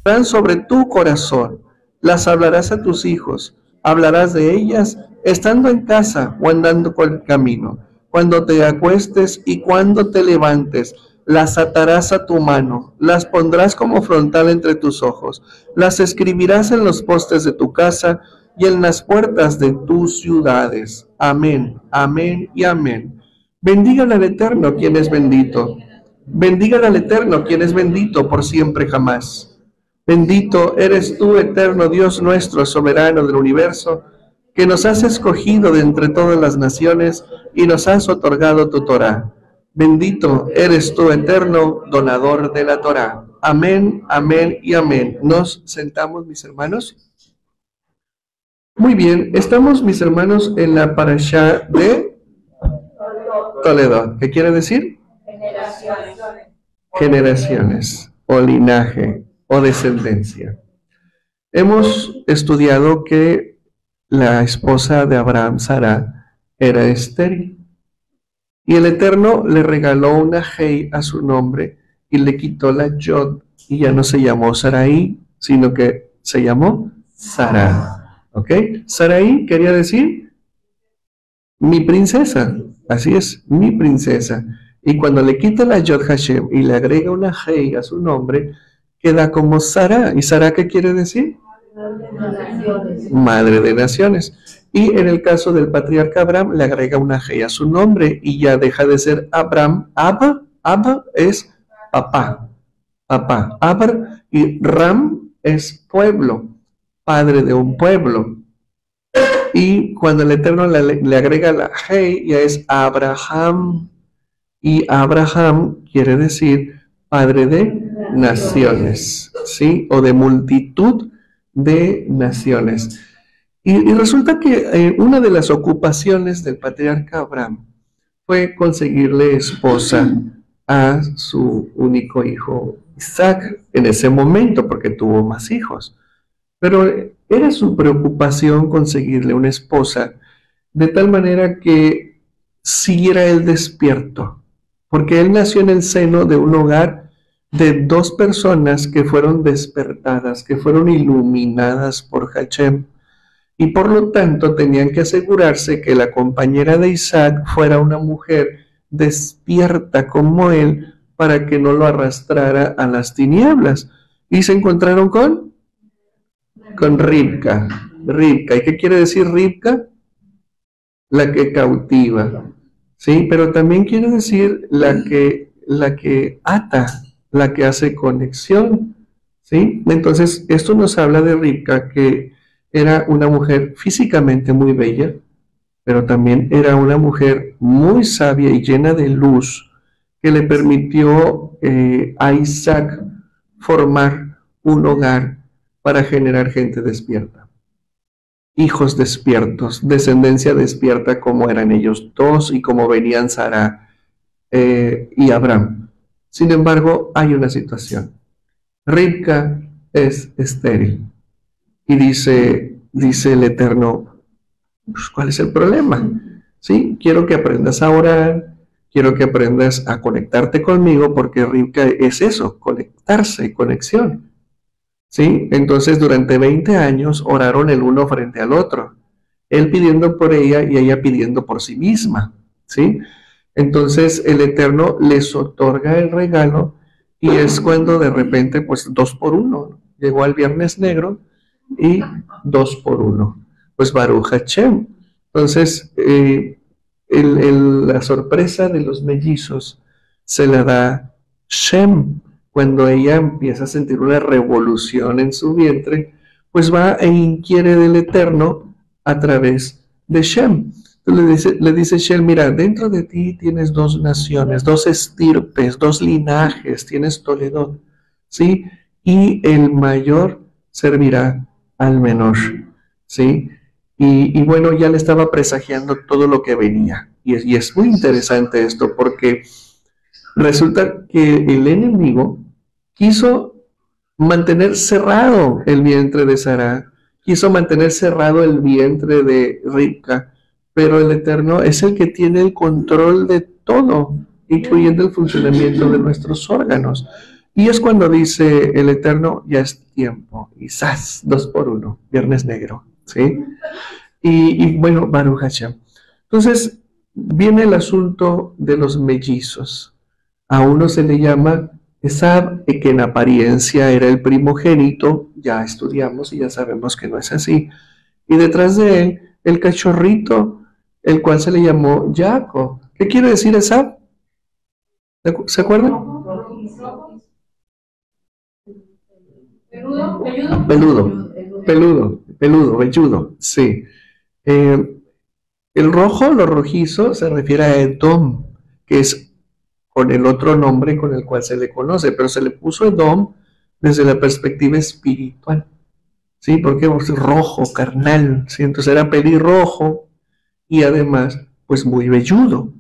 están sobre tu corazón. Las hablarás a tus hijos, hablarás de ellas estando en casa o andando por el camino, cuando te acuestes y cuando te levantes. Las atarás a tu mano, las pondrás como frontal entre tus ojos, las escribirás en los postes de tu casa y en las puertas de tus ciudades. Amén, amén y amén. Bendigan al Eterno, quien es bendito. Bendigan al Eterno, quien es bendito por siempre jamás. Bendito eres tú, eterno Dios nuestro, soberano del universo, que nos has escogido de entre todas las naciones y nos has otorgado tu Torá. Bendito eres tú, eterno donador de la Torá. Amén, amén y amén. ¿Nos sentamos, mis hermanos? Muy bien, estamos, mis hermanos, en la parashá de Toledo. ¿Qué quiere decir? Generaciones. Generaciones, o linaje, o descendencia. Hemos estudiado que la esposa de Abraham, Sara, era estéril. Y el Eterno le regaló una Hei a su nombre y le quitó la Yod y ya no se llamó Sarai, sino que se llamó Sara. ¿Ok? Sarai quería decir mi princesa. Así es, mi princesa. Y cuando le quita la Yod Hashem y le agrega una Hei a su nombre, queda como Sara. ¿Y Sara qué quiere decir? Madre de naciones. Y en el caso del patriarca Abraham, le agrega una Hei a su nombre y ya deja de ser Abraham. Abba es papá. Papá. Abra y Ram es pueblo, padre de un pueblo. Y cuando el Eterno le agrega la Hei, ya es Abraham. Y Abraham quiere decir padre de naciones, ¿sí? O de multitud de naciones. Y resulta que una de las ocupaciones del patriarca Abraham fue conseguirle esposa a su único hijo Isaac en ese momento, porque tuvo más hijos. Pero era su preocupación conseguirle una esposa de tal manera que siguiera él despierto, porque él nació en el seno de un hogar de dos personas que fueron despertadas, que fueron iluminadas por Hashem. Y por lo tanto tenían que asegurarse que la compañera de Isaac fuera una mujer despierta como él para que no lo arrastrara a las tinieblas. Y se encontraron con Ribka. Ribka. ¿Y qué quiere decir Ribka? La que cautiva. Sí, pero también quiere decir la que ata, la que hace conexión. ¿Sí? Entonces, esto nos habla de Ribka, que era una mujer físicamente muy bella, pero también era una mujer muy sabia y llena de luz que le permitió a Isaac formar un hogar para generar gente despierta. Hijos despiertos, descendencia despierta como eran ellos dos y como venían Sara y Abraham. Sin embargo, hay una situación. Ribka es estéril. Y dice el Eterno, pues, ¿cuál es el problema? ¿Sí? Quiero que aprendas a orar, quiero que aprendas a conectarte conmigo, porque Ribka es eso, conectarse, conexión. ¿Sí? Entonces durante 20 años oraron el uno frente al otro, él pidiendo por ella y ella pidiendo por sí misma. ¿Sí? Entonces el Eterno les otorga el regalo y es cuando de repente, pues 2 por 1, llegó al Viernes Negro, y 2 por 1. Pues Baruch Hashem. Entonces, la sorpresa de los mellizos se la da Shem. Cuando ella empieza a sentir una revolución en su vientre, pues va e inquiere del Eterno a través de Shem. Entonces le dice Shem, mira, dentro de ti tienes 2 naciones, 2 estirpes, 2 linajes, tienes Toledot, ¿sí? Y el mayor servirá al menor, ¿sí? Y bueno, ya le estaba presagiando todo lo que venía. Y es muy interesante esto, porque resulta que el enemigo quiso mantener cerrado el vientre de Sara, quiso mantener cerrado el vientre de Ribka, pero el Eterno es el que tiene el control de todo, incluyendo el funcionamiento de nuestros órganos. Y es cuando dice el Eterno, ya es tiempo, y ¡zas! 2 por 1, Viernes Negro, ¿sí? Y bueno, Baruch Hashem. Entonces, viene el asunto de los mellizos. A uno se le llama Esab, que en apariencia era el primogénito, ya estudiamos y ya sabemos que no es así. Y detrás de él, el cachorrito, el cual se le llamó Jacob. ¿Qué quiere decir Esab? ¿Se acuerdan? Peludo, velludo, sí. El rojo, lo rojizo, se refiere a Edom, que es con el otro nombre con el cual se le conoce, pero se le puso Edom desde la perspectiva espiritual, ¿sí? Porque es rojo, carnal, ¿sí? Entonces era pelirrojo y además, pues muy velludo.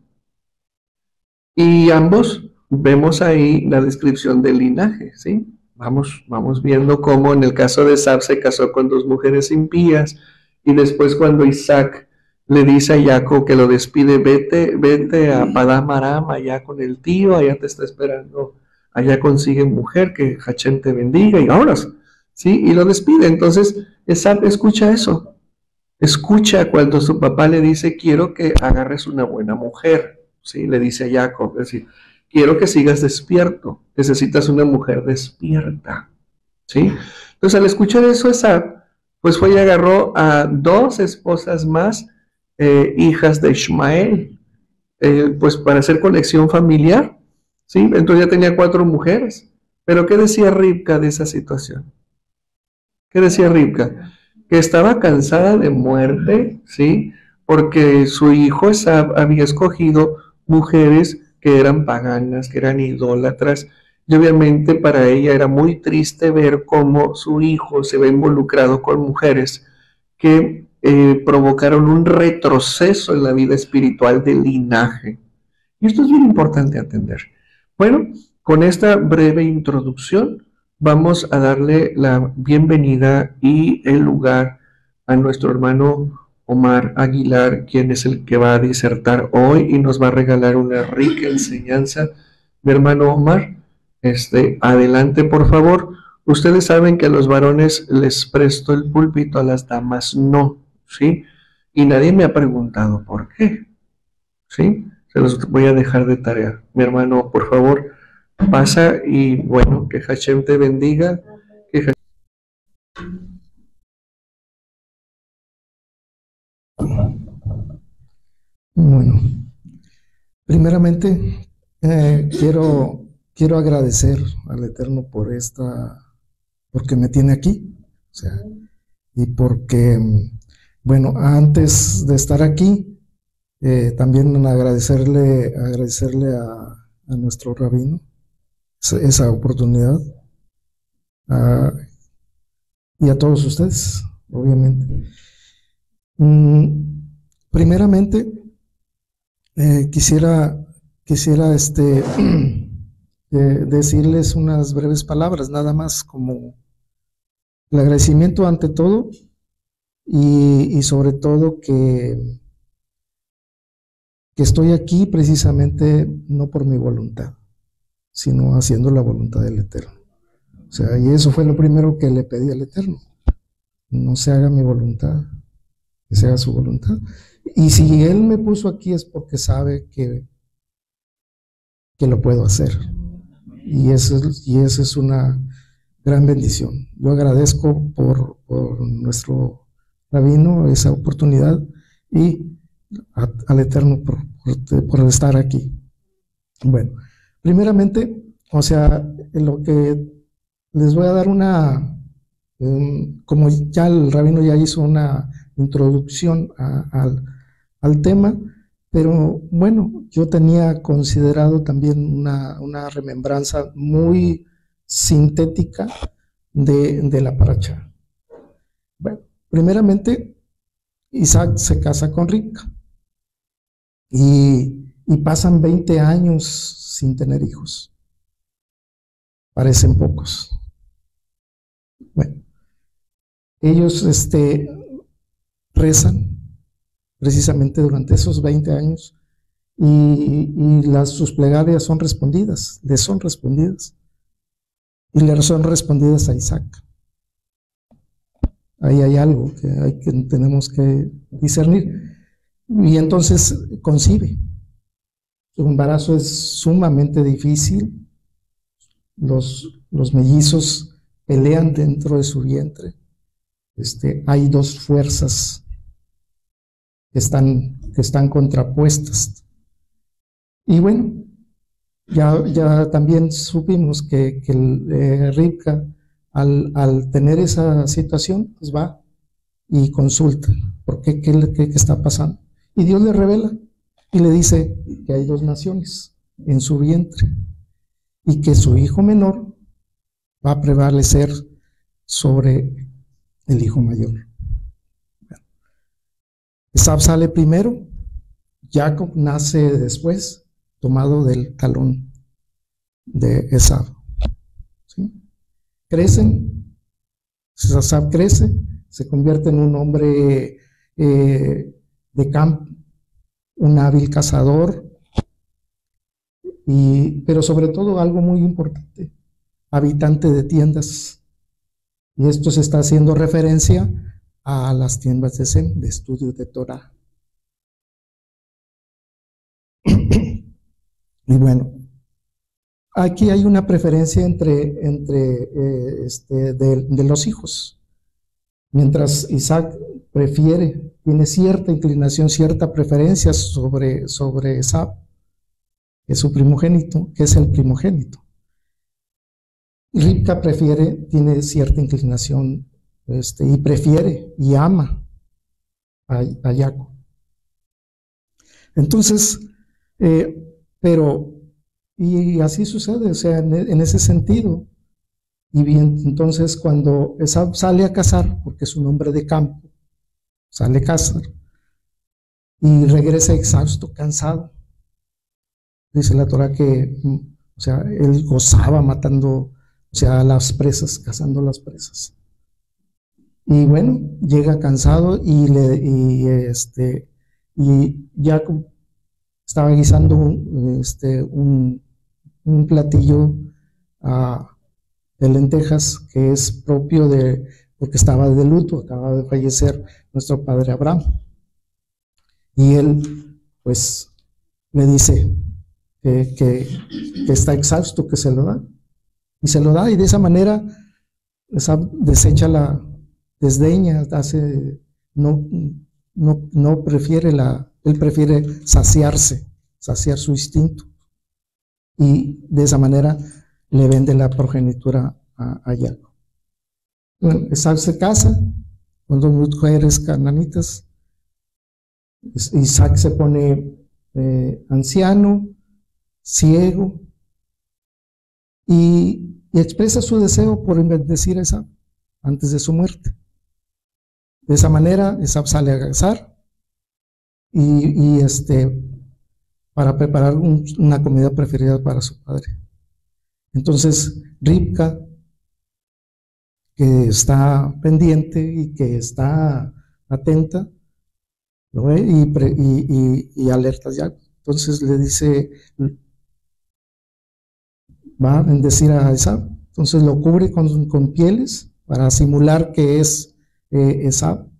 Y ambos vemos ahí la descripción del linaje, ¿sí? Vamos viendo cómo en el caso de Esab se casó con 2 mujeres impías y después cuando Isaac le dice a Jacob que lo despide, vete a Padán Aram, allá con el tío, allá te está esperando, allá consigue mujer, que Hachem te bendiga y vámonos, ¿sí? Y lo despide. Entonces Esab escucha eso, escucha cuando su papá le dice, quiero que agarres una buena mujer, ¿sí? Le dice a Jacob, es decir, quiero que sigas despierto, necesitas una mujer despierta, ¿sí? Entonces al escuchar eso, Esab, pues fue y agarró a 2 esposas más, hijas de Ishmael, pues para hacer conexión familiar, ¿sí? Entonces ya tenía 4 mujeres. Pero ¿qué decía Ribka de esa situación? ¿Qué decía Ribka? Que estaba cansada de muerte, ¿sí? Porque su hijo Esab había escogido mujeres que eran paganas, que eran idólatras, y obviamente para ella era muy triste ver cómo su hijo se ve involucrado con mujeres que provocaron un retroceso en la vida espiritual del linaje. Y esto es bien importante atender. Bueno, con esta breve introducción vamos a darle la bienvenida y el lugar a nuestro hermano Omar Aguilar, quien es el que va a disertar hoy y nos va a regalar una rica enseñanza. Mi hermano Omar, adelante por favor. Ustedes saben que a los varones les presto el púlpito, a las damas no, ¿sí? Y nadie me ha preguntado por qué, ¿sí? Se los voy a dejar de tarea. Mi hermano, por favor, pasa y bueno, que Hashem te bendiga. Que Bueno, primeramente quiero agradecer al Eterno porque me tiene aquí, o sea, y porque, bueno, antes de estar aquí, también agradecerle a nuestro rabino esa oportunidad, y a todos ustedes, obviamente. Primeramente, quisiera decirles unas breves palabras, nada más como el agradecimiento ante todo y sobre todo que estoy aquí precisamente no por mi voluntad, sino haciendo la voluntad del Eterno. O sea, y eso fue lo primero que le pedí al Eterno. No se haga mi voluntad, que se haga su voluntad. Y si Él me puso aquí es porque sabe que lo puedo hacer. Y esa es una gran bendición. Yo agradezco por nuestro rabino esa oportunidad y al Eterno por estar aquí. Bueno, primeramente, o sea, lo que les voy a dar como ya el rabino ya hizo una introducción al tema, pero bueno, yo tenía considerado también una remembranza muy sintética de la paracha. Bueno, primeramente, Isaac se casa con Ribka y pasan 20 años sin tener hijos. Parecen pocos. Bueno, ellos rezan precisamente durante esos 20 años y sus plegarias son respondidas, les son respondidas. y le son respondidas a Isaac. Ahí hay algo que tenemos que discernir. Y entonces concibe. Su embarazo es sumamente difícil. Los mellizos pelean dentro de su vientre. Hay dos fuerzas que están contrapuestas. Y bueno, ya también supimos que Ribka, al tener esa situación, pues va y consulta por qué está pasando. Y Dios le revela y le dice que hay dos naciones en su vientre y que su hijo menor va a prevalecer sobre el hijo mayor. Esab sale primero, Jacob nace después, tomado del talón de Esab. ¿Sí? Crecen, Esab crece, se convierte en un hombre de campo, un hábil cazador, pero sobre todo algo muy importante, habitante de tiendas. Y esto se está haciendo referencia a las tiendas de Zen, de estudio de Torah. Y bueno, aquí hay una preferencia de los hijos. Mientras Isaac tiene cierta inclinación, cierta preferencia sobre Esab, que es su primogénito, que es el primogénito. Ribka tiene cierta inclinación y prefiere y ama a Jacob. Entonces, y así sucede, o sea, en ese sentido. Y bien, entonces cuando Esab sale a cazar, porque es un hombre de campo, sale a cazar y regresa exhausto, cansado. Dice la Torah que, o sea, él gozaba matando, o sea, a las presas, cazando las presas. Y bueno, llega cansado y Jacob estaba guisando un platillo de lentejas que es propio porque estaba de luto, acaba de fallecer nuestro padre Abraham. Y él, pues, le dice que está exhausto, que se lo da. Y se lo da, y de esa manera desecha desdeña, no prefiere él prefiere saciar su instinto. Y de esa manera le vende la progenitura a Jacob. Bueno, Esab se casa con dos mujeres cananitas. Isaac se pone anciano, ciego, y expresa su deseo por bendecir a Esab antes de su muerte. De esa manera, Esab sale a cazar y para preparar una comida preferida para su padre. Entonces, Ribka, que está pendiente y que está atenta, lo ve y alerta ya. Entonces le dice, va a bendecir a Esab. Entonces lo cubre con pieles para simular que es Esab,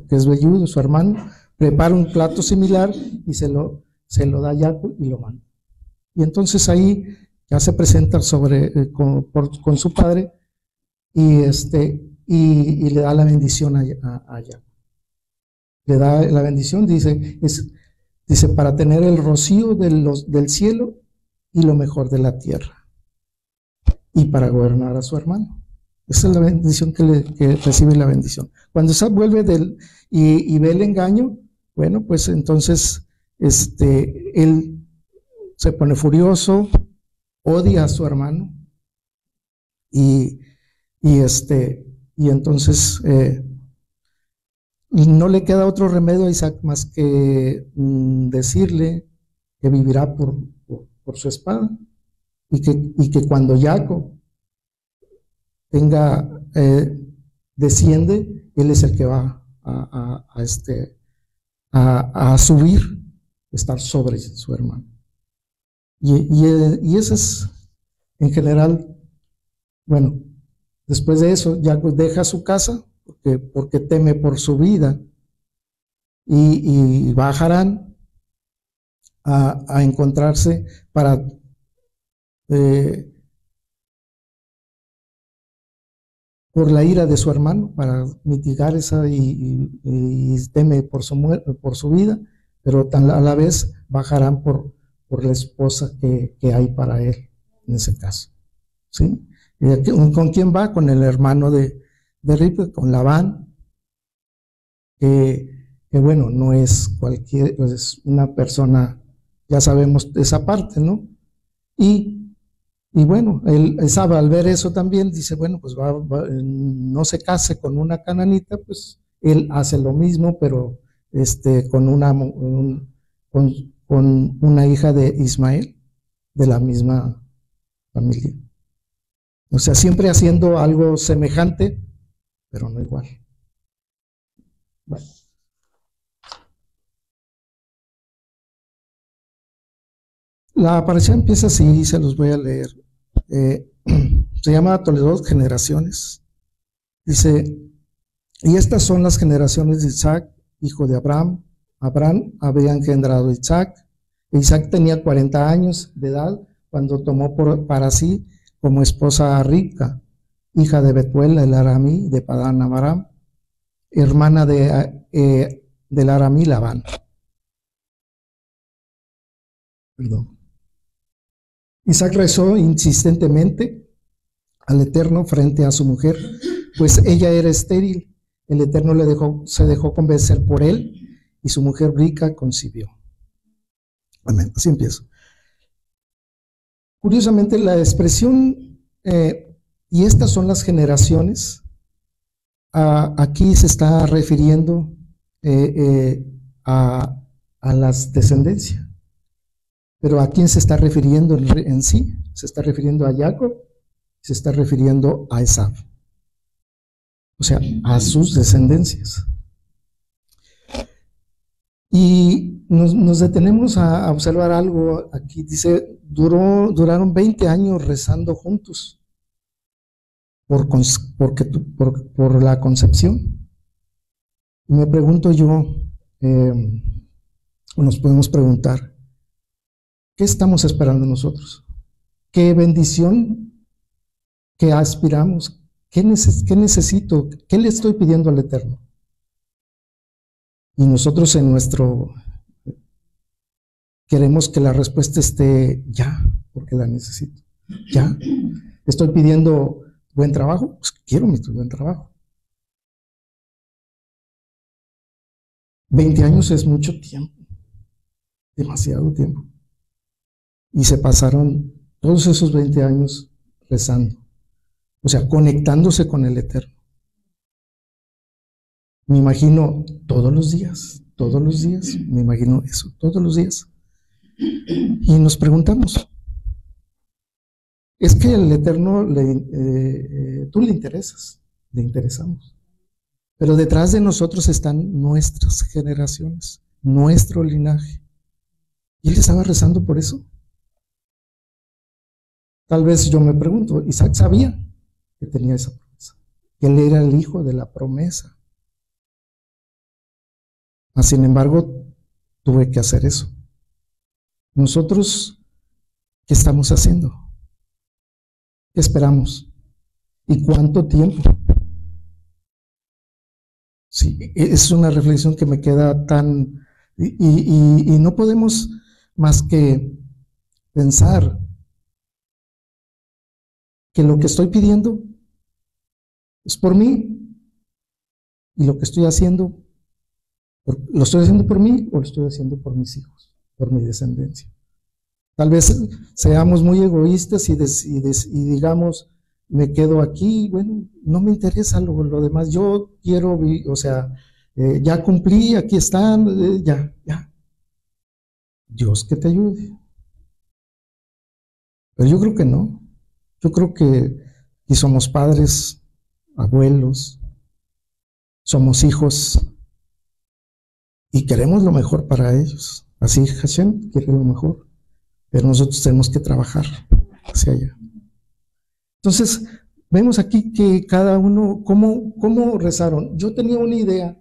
que es velludo, su hermano. Prepara un plato similar y se lo da a Jacob y lo manda. Y entonces ahí ya se presenta con su padre y le da la bendición a Jacob. Le da la bendición, dice para tener el rocío del cielo y lo mejor de la tierra, y para gobernar a su hermano. Esa es la bendición que recibe la bendición. Cuando Esab vuelve y ve el engaño, bueno, pues entonces él se pone furioso, odia a su hermano y entonces no le queda otro remedio a Isaac más que decirle que vivirá por su espada y que cuando Jacob desciende, él es el que va a subir, estar sobre su hermano. Y ese es, en general, Bueno, después de eso, Jacob deja su casa porque teme por su vida y va a Harán a encontrarse para por la ira de su hermano, para mitigar esa y teme por su vida, pero a la vez va a Harán por la esposa que hay para él en ese caso. ¿Sí? ¿Con quién va? Con el hermano de Ribca, con Labán, que bueno, no es cualquier, es una persona, ya sabemos esa parte, ¿no? Y bueno, Esab al ver eso también dice, bueno, pues no se case con una cananita, pues él hace lo mismo, pero con una hija de Ismael, de la misma familia. O sea, siempre haciendo algo semejante, pero no igual. Bueno. La aparición empieza así, se los voy a leer. Se llama Toledo Generaciones. Dice, y estas son las generaciones de Isaac, hijo de Abraham. Abraham había engendrado a Isaac. Isaac tenía 40 años de edad cuando tomó para sí como esposa a Ribca, hija de Betuel el aramí de Padán Aram, hermana del aramí Labán. Perdón. Isaac rezó insistentemente al Eterno frente a su mujer, pues ella era estéril. El Eterno se dejó convencer por él y su mujer Ribca concibió. Amén. Así empiezo. Curiosamente, la expresión y estas son las generaciones, aquí se está refiriendo a las descendencias. Pero ¿a quién se está refiriendo en sí? Se está refiriendo a Jacob, se está refiriendo a Esab. O sea, a sus descendencias. Y nos detenemos a observar algo aquí. Dice, duraron 20 años rezando juntos por la concepción. Y me pregunto yo, nos podemos preguntar, ¿qué estamos esperando nosotros? ¿Qué bendición que aspiramos? ¿Qué necesito? ¿Qué le estoy pidiendo al Eterno? Y nosotros queremos que la respuesta esté ya, porque la necesito. Ya. Estoy pidiendo buen trabajo, pues quiero mi buen trabajo. 20 años es mucho tiempo, demasiado tiempo. Y se pasaron todos esos 20 años rezando, o sea, conectándose con el Eterno. Me imagino todos los días, me imagino eso, todos los días. Y nos preguntamos, es que el Eterno, tú le interesas, le interesamos. Pero detrás de nosotros están nuestras generaciones, nuestro linaje. Y él estaba rezando por eso. Tal vez yo me pregunto, Isaac sabía que tenía esa promesa, que él era el hijo de la promesa. Sin embargo, tuve que hacer eso. Nosotros, ¿qué estamos haciendo? ¿Qué esperamos? ¿Y cuánto tiempo? Sí, es una reflexión que me queda tan... Y no podemos más que pensar que lo que estoy pidiendo es por mí y lo que estoy haciendo, ¿lo estoy haciendo por mí o lo estoy haciendo por mis hijos, por mi descendencia? Tal vez seamos muy egoístas y digamos, me quedo aquí, bueno, no me interesa lo demás, yo quiero, o sea, ya cumplí, aquí están, ya. Dios que te ayude. Pero yo creo que no. Yo creo que y somos padres, abuelos, somos hijos y queremos lo mejor para ellos. Así Hashem quiere lo mejor, pero nosotros tenemos que trabajar hacia allá. Entonces, vemos aquí que cada uno, cómo rezaron. Yo tenía una idea,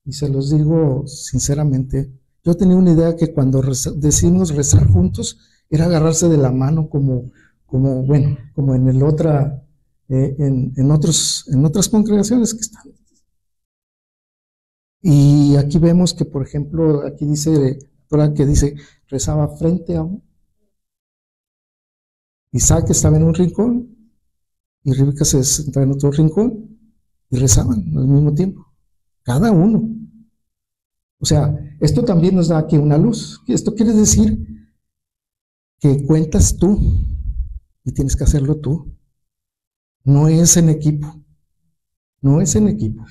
y se los digo sinceramente, yo tenía una idea que cuando decimos rezar juntos, era agarrarse de la mano como en el otra, en otras congregaciones que están. Y aquí vemos que, por ejemplo, aquí dice, que dice, rezaba frente a Isaac estaba en un rincón y Rebeca se sentaba en otro rincón y rezaban al mismo tiempo, cada uno. O sea, esto también nos da aquí una luz. Esto quiere decir que cuentas tú y tienes que hacerlo tú. No es en equipo. No es en equipo.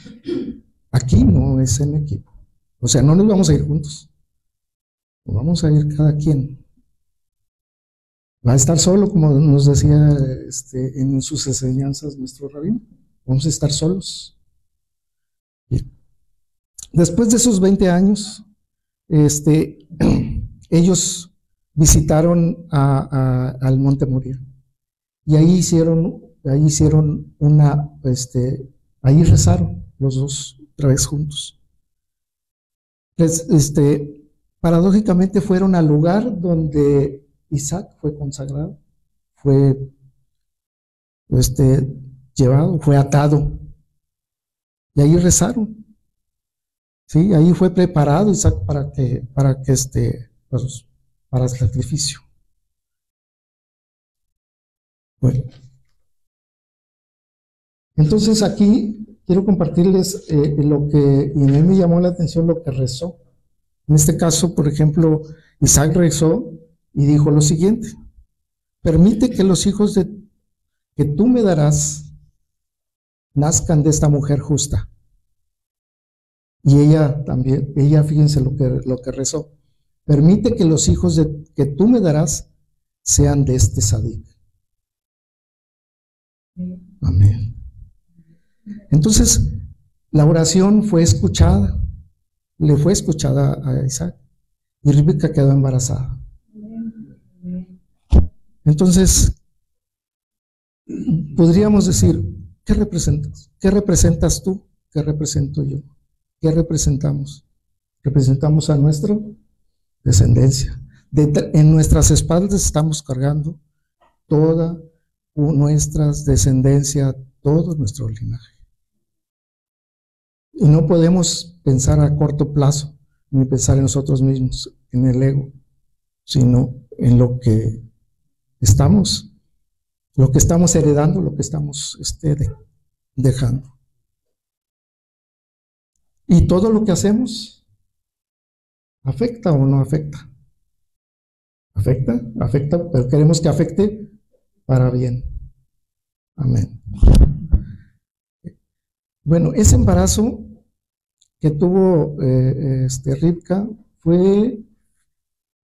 Aquí no es en equipo. O sea, no nos vamos a ir juntos. Nos vamos a ir cada quien. Va a estar solo, como nos decía en sus enseñanzas nuestro rabino. Vamos a estar solos. Bien. Después de esos 20 años, ellos visitaron al Monte Moria. Y ahí hicieron ahí rezaron los dos otra vez juntos. Paradójicamente fueron al lugar donde Isaac fue consagrado, fue llevado, fue atado. Y ahí rezaron. Sí, ahí fue preparado Isaac para el sacrificio. Bueno. Entonces aquí quiero compartirles lo que, y a mí me llamó la atención lo que rezó. En este caso, por ejemplo, Isaac rezó y dijo lo siguiente: permite que los hijos que tú me darás nazcan de esta mujer justa. Y ella también, fíjense lo que rezó: permite que los hijos que tú me darás sean de este Sadik. Amén. Entonces, la oración fue escuchada, le fue escuchada a Isaac, y Rebeca quedó embarazada. Entonces, podríamos decir, ¿qué representas? ¿Qué representas tú? ¿Qué represento yo? ¿Qué representamos? Representamos a nuestra descendencia. En nuestras espaldas estamos cargando toda nuestra descendencia, todo nuestro linaje. Y no podemos pensar a corto plazo, ni pensar en nosotros mismos, en el ego, sino en lo que estamos heredando, lo que estamos dejando. Y todo lo que hacemos, ¿afecta o no afecta? Afecta, pero queremos que afecte para bien. Amén. Bueno, ese embarazo que tuvo Rivka fue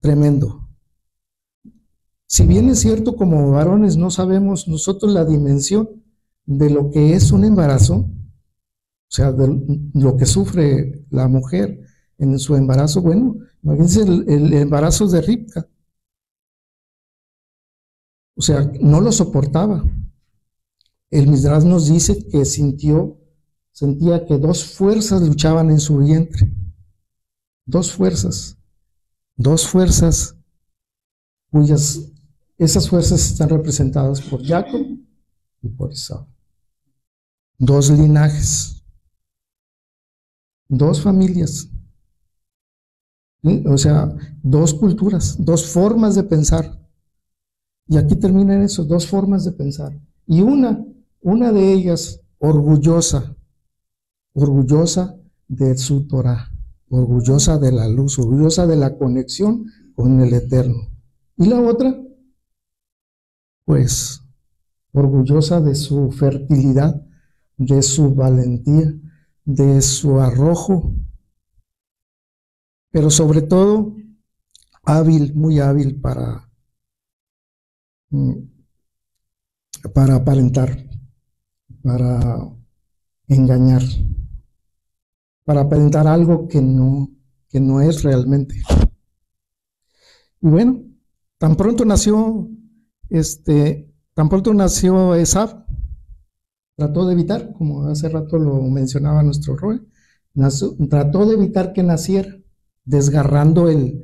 tremendo. Si bien es cierto, como varones no sabemos nosotros la dimensión de lo que es un embarazo, o sea, de lo que sufre la mujer en su embarazo. Bueno, imagínense el embarazo de Rivka. O sea, no lo soportaba. El Midrash nos dice que sentía que dos fuerzas luchaban en su vientre. Dos fuerzas esas fuerzas están representadas por Jacob y por Esaú. Dos linajes, dos familias, o sea, dos culturas, dos formas de pensar. Y aquí terminan eso, dos formas de pensar. Y una de ellas orgullosa de su Torah, orgullosa de la luz, orgullosa de la conexión con el Eterno. Y la otra, pues, orgullosa de su fertilidad, de su valentía, de su arrojo, pero sobre todo muy hábil para aparentar, para engañar, para aparentar algo que no es realmente. Y bueno, tan pronto nació Esaú, trató de evitar, como hace rato lo mencionaba nuestro Roy, trató de evitar que naciera, desgarrando el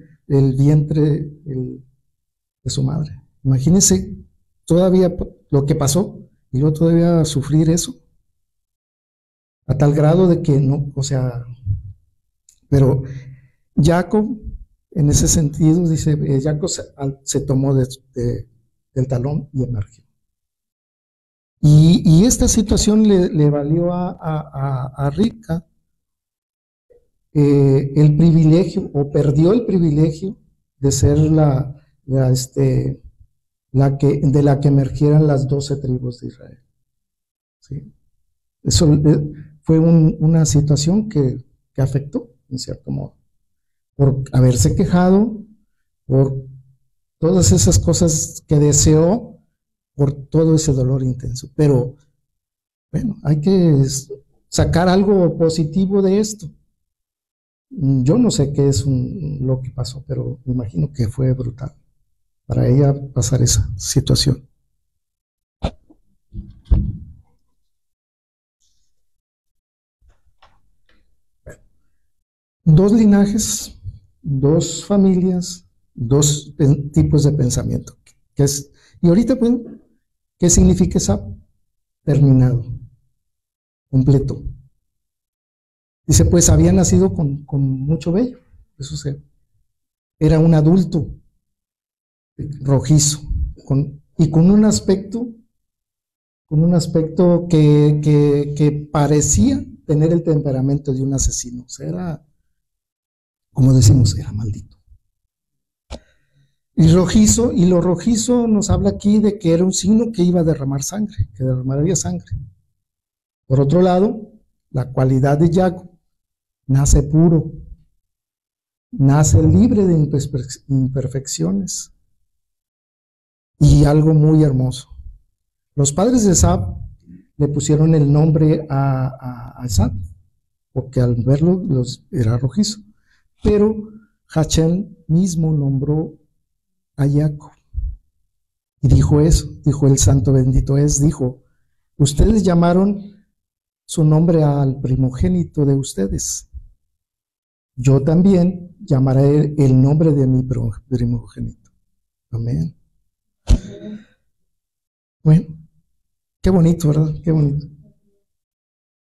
vientre de su madre. Imagínense todavía lo que pasó y luego todavía sufrir eso, a tal grado de que no, o sea, pero Jacob, en ese sentido, dice, Jacob se tomó del talón y emergió. Y esta situación le valió a Rivka el privilegio, o perdió el privilegio de ser de la que emergieran las 12 tribus de Israel. ¿Sí? Eso fue una situación que afectó, en cierto modo, por haberse quejado, por todas esas cosas que deseó, por todo ese dolor intenso. Pero, bueno, hay que sacar algo positivo de esto. Yo no sé qué es lo que pasó, pero me imagino que fue brutal para ella pasar esa situación. Dos linajes, dos familias, dos tipos de pensamiento. Y ahorita, pues, ¿qué significa esa? Terminado, completo. Dice, pues había nacido con mucho vello, eso era un adulto rojizo, y con un aspecto que parecía tener el temperamento de un asesino. O sea, era, como decimos, era maldito. Y rojizo, y lo rojizo nos habla aquí de que era un signo que iba a derramar sangre, que derramaría sangre. Por otro lado, la cualidad de Jacob nace puro, nace libre de imperfecciones, y algo muy hermoso. Los padres de Esab le pusieron el nombre a Esab, porque al verlo era rojizo, pero Hashem mismo nombró a Jacob y dijo eso, dijo el santo bendito dijo, ustedes llamaron su nombre al primogénito de ustedes, yo también llamaré el nombre de mi primogénito. Amén. Bueno, qué bonito, ¿verdad? Qué bonito.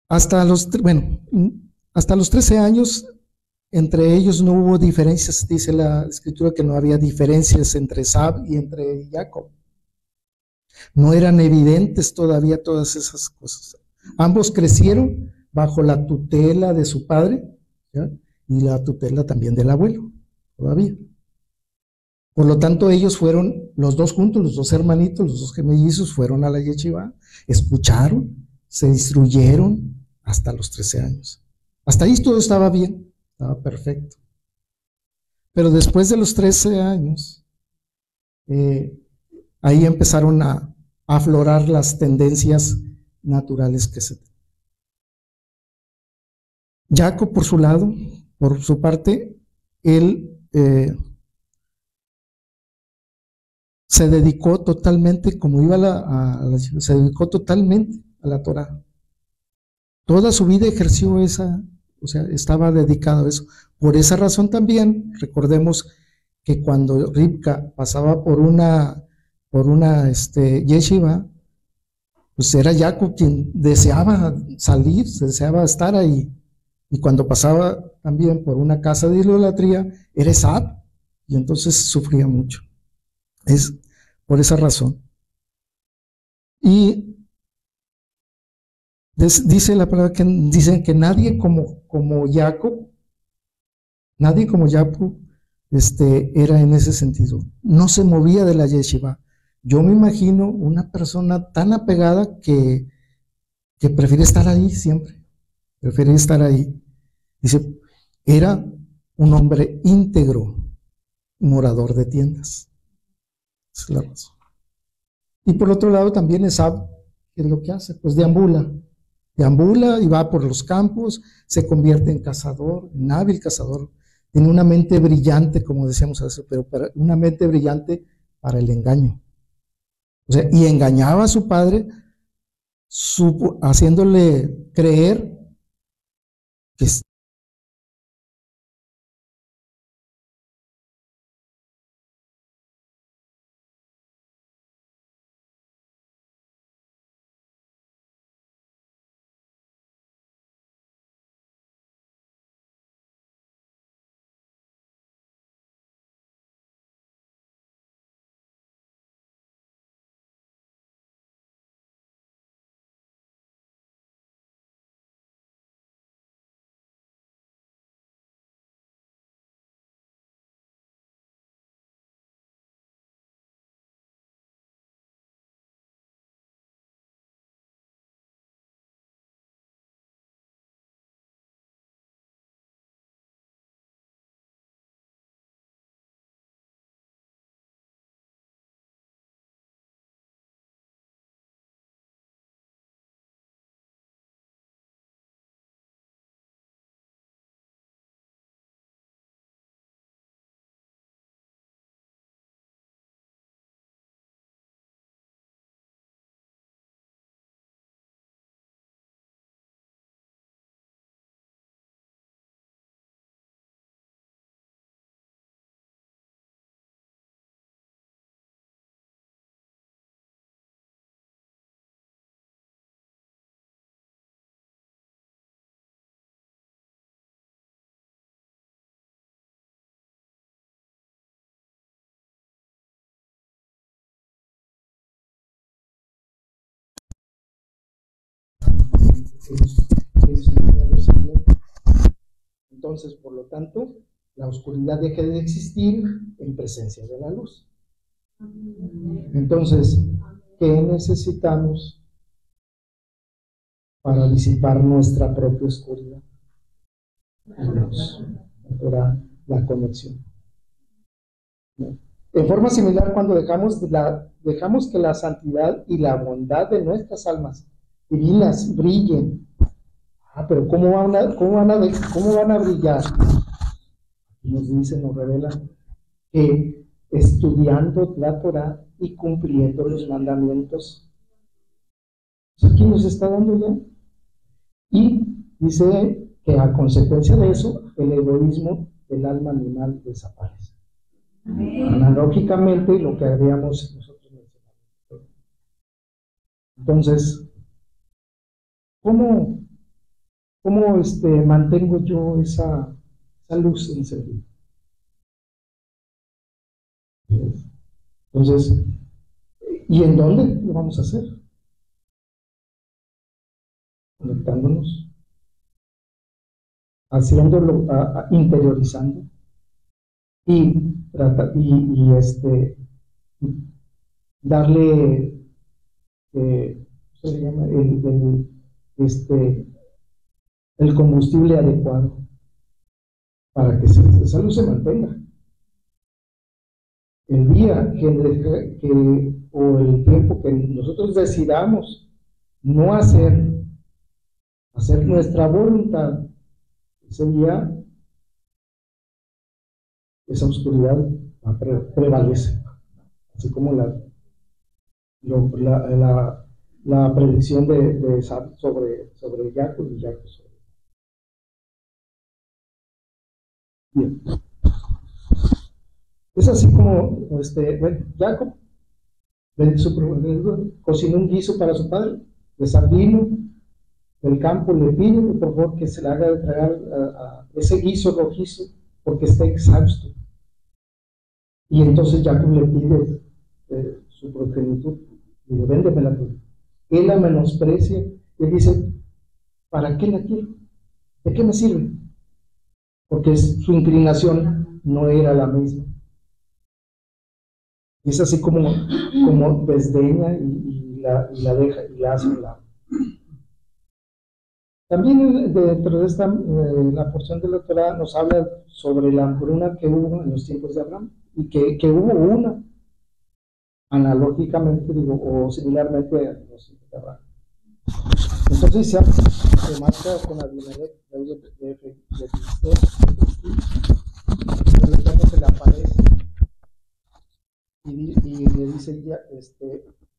Hasta los 13 años, entre ellos no hubo diferencias, dice la escritura que no había diferencias entre Esab y entre Jacob. No eran evidentes todavía todas esas cosas. Ambos crecieron bajo la tutela de su padre, ¿ya? Y la tutela también del abuelo, todavía. Por lo tanto, ellos fueron, los dos juntos, los dos hermanitos, los dos gemellizos, fueron a la yeshiva, escucharon, se instruyeron hasta los 13 años. Hasta ahí todo estaba bien, estaba perfecto. Pero después de los 13 años, ahí empezaron a aflorar las tendencias naturales que se tenían. Jacob, por su lado, por su parte, él se dedicó totalmente, como iba se dedicó totalmente a la Torah. Toda su vida ejerció o sea, estaba dedicado a eso. Por esa razón también, recordemos que cuando Rivka pasaba por una yeshiva, pues era Jacob quien deseaba salir, deseaba estar ahí. Y cuando pasaba también por una casa de idolatría, era Esab, y entonces sufría mucho. Es por esa razón. Y dice la palabra que dicen que nadie como Jacob, era en ese sentido. No se movía de la yeshiva. Yo me imagino una persona tan apegada que prefiere estar ahí siempre. Prefiere estar ahí. Dice, era un hombre íntegro, morador de tiendas. Esa es la razón. Y por otro lado también Esab, ¿qué es lo que hace? Pues deambula y va por los campos, se convierte en cazador, en hábil cazador. Tiene una mente brillante, como decíamos eso, pero una mente brillante para el engaño. O sea, y engañaba a su padre haciéndole creer que entonces, por lo tanto, la oscuridad deja de existir en presencia de la luz. Entonces, ¿qué necesitamos para disipar nuestra propia oscuridad? La conexión. En forma similar, cuando dejamos que la santidad y la bondad de nuestras almas divinas brillen. Pero ¿cómo van a brillar? Nos dice, nos revela que estudiando la Torah y cumpliendo los mandamientos. Aquí nos está dando ya. Y dice que a consecuencia de eso, el egoísmo del alma animal desaparece. Analógicamente, lo que habíamos nosotros mencionado. Entonces, ¿cómo mantengo yo esa luz encendida? Entonces, ¿y en dónde lo vamos a hacer? Conectándonos, haciéndolo, interiorizando y darle ¿qué se llama? El combustible adecuado para que esa luz se mantenga. El día o el tiempo que nosotros decidamos no hacer nuestra voluntad, ese día esa oscuridad prevalece, así como la predicción de sobre Jacob y Jacob sobre. Bien. Es así como Jacob cocinó un guiso para su padre, de sardino del campo, le pide por favor que se le haga de tragar ese guiso rojizo porque está exhausto. Y entonces Jacob le pide su progenitor, y le véndemela. Él la menosprecia y dice, ¿para qué la quiero? ¿De qué me sirve? Porque su inclinación no era la misma. Y es así como desdeña y la deja y la hace un lado. También dentro de esta, la porción de la Torah nos habla sobre la hambruna que hubo en los tiempos de Abraham, y que hubo una, analógicamente, o similarmente a los tiempos de Abraham. Entonces se marca con Abimelech, rey de Filistea, se le aparece y le dice ya,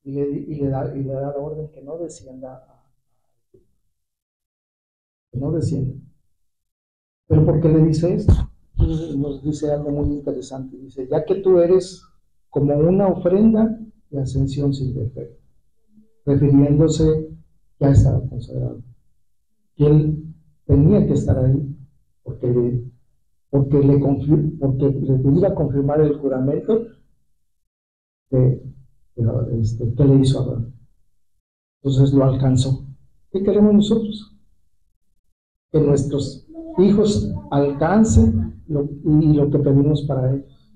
y le da la orden que no descienda, que no descienda. Pero ¿por qué le dice esto? Y nos dice algo muy interesante. Dice, ya que tú eres como una ofrenda de ascensión sin defecto, refiriéndose, ya estaba consagrado. Y él tenía que estar ahí, porque le iba a confirmar el juramento que le hizo a Abraham. Entonces lo alcanzó. ¿Qué queremos nosotros? Que nuestros hijos alcancen lo que pedimos para ellos.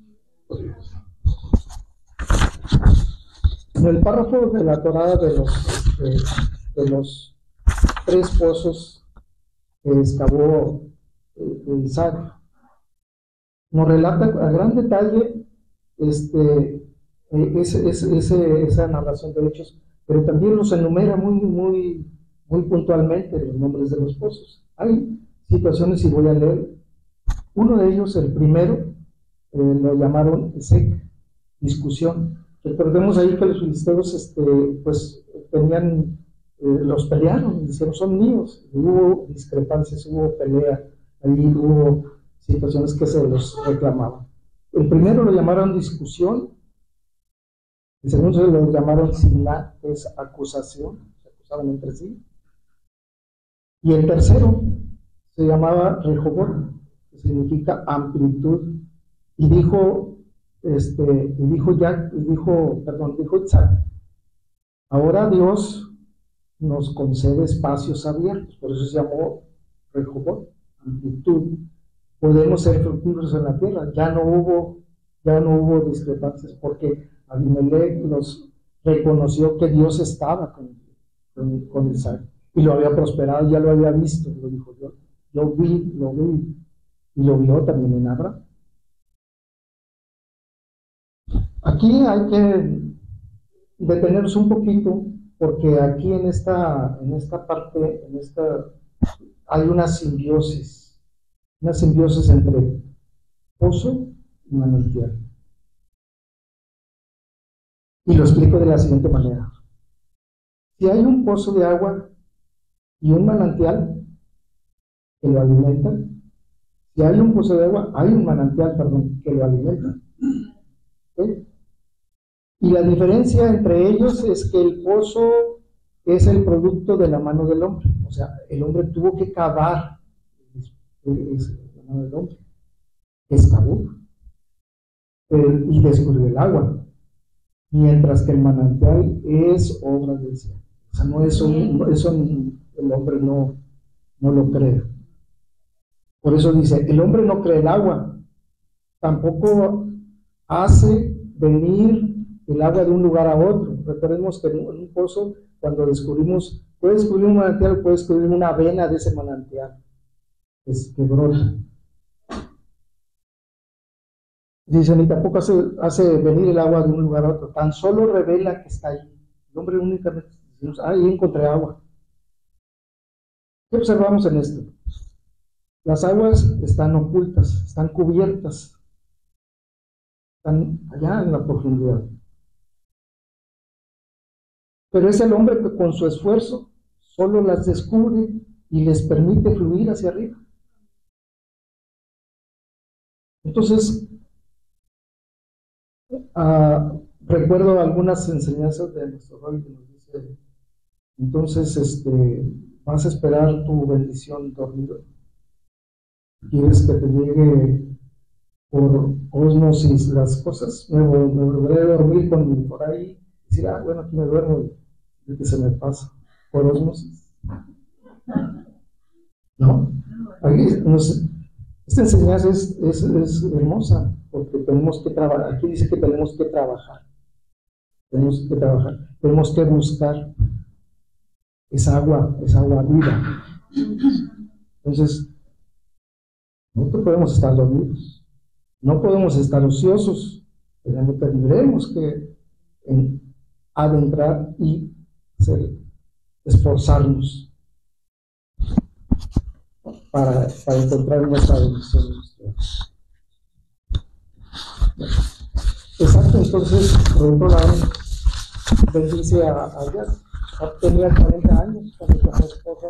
En el párrafo de la Torá de los 3 pozos que excavó Isaac, nos relata a gran detalle esa narración de hechos, pero también los enumera muy puntualmente los nombres de los pozos. Hay situaciones, y voy a leer. Uno de ellos, el primero, lo llamaron Esek, discusión. Recordemos ahí que los filisteos pues tenían, los pelearon, dijeron son míos, hubo discrepancias, hubo pelea, ahí hubo situaciones que se los reclamaban. El primero lo llamaron discusión, el segundo lo llamaron Siná, que es acusación, se acusaban entre sí, y el tercero se llamaba Rehobot, que significa amplitud, y dijo Isaac, ahora Dios nos concede espacios abiertos, por eso se llamó Rehobot, amplitud, podemos ser fructíferos en la tierra. Ya no hubo discrepancias, porque Abimelech los reconoció que Dios estaba con Isaac, y lo había prosperado, ya lo había visto, lo dijo yo. Lo vi, y lo vio también en Abraham. Aquí hay que detenernos un poquito, porque aquí en esta parte, hay una simbiosis entre pozo y manantial. Y lo explico de la siguiente manera. Si hay un pozo de agua y un manantial que lo alimentan, si hay un pozo de agua, hay un manantial, que lo alimenta. ¿Sí? Y la diferencia entre ellos es que el pozo es el producto de la mano del hombre. O sea, el hombre tuvo que cavar, la mano del hombre, excavó y descubrió el agua. Mientras que el manantial es obra del cielo. O sea, no es eso el hombre no lo crea. Por eso dice, el hombre no crea el agua, tampoco hace venir el agua de un lugar a otro. Recordemos que en un pozo, cuando descubrimos, puede descubrir un manantial, puede descubrir una vena de ese manantial que brota. Dicen, y tampoco hace venir el agua de un lugar a otro, tan solo revela que está ahí. El hombre únicamente dice, ahí encontré agua. ¿Qué observamos en esto? Las aguas están ocultas, están cubiertas, están allá en la profundidad. Pero es el hombre que con su esfuerzo solo las descubre y les permite fluir hacia arriba. Entonces, recuerdo algunas enseñanzas de nuestro rabí que nos dice, entonces vas a esperar tu bendición dormido. Quieres que te llegue por ósmosis las cosas, me volveré a dormir por ahí, y decir, bueno, aquí me duermo y que se me pasa, por ósmosis. No, esta enseñanza es hermosa, porque tenemos que trabajar. Aquí dice que tenemos que trabajar, tenemos que buscar esa agua viva. Entonces, no podemos estar dormidos, no podemos estar ociosos, tendremos que adentrar y esforzarnos para encontrar nuestra bendición. Exacto, entonces, por otro lado, bendice a Jacob. Tenía 40 años cuando tomó esposa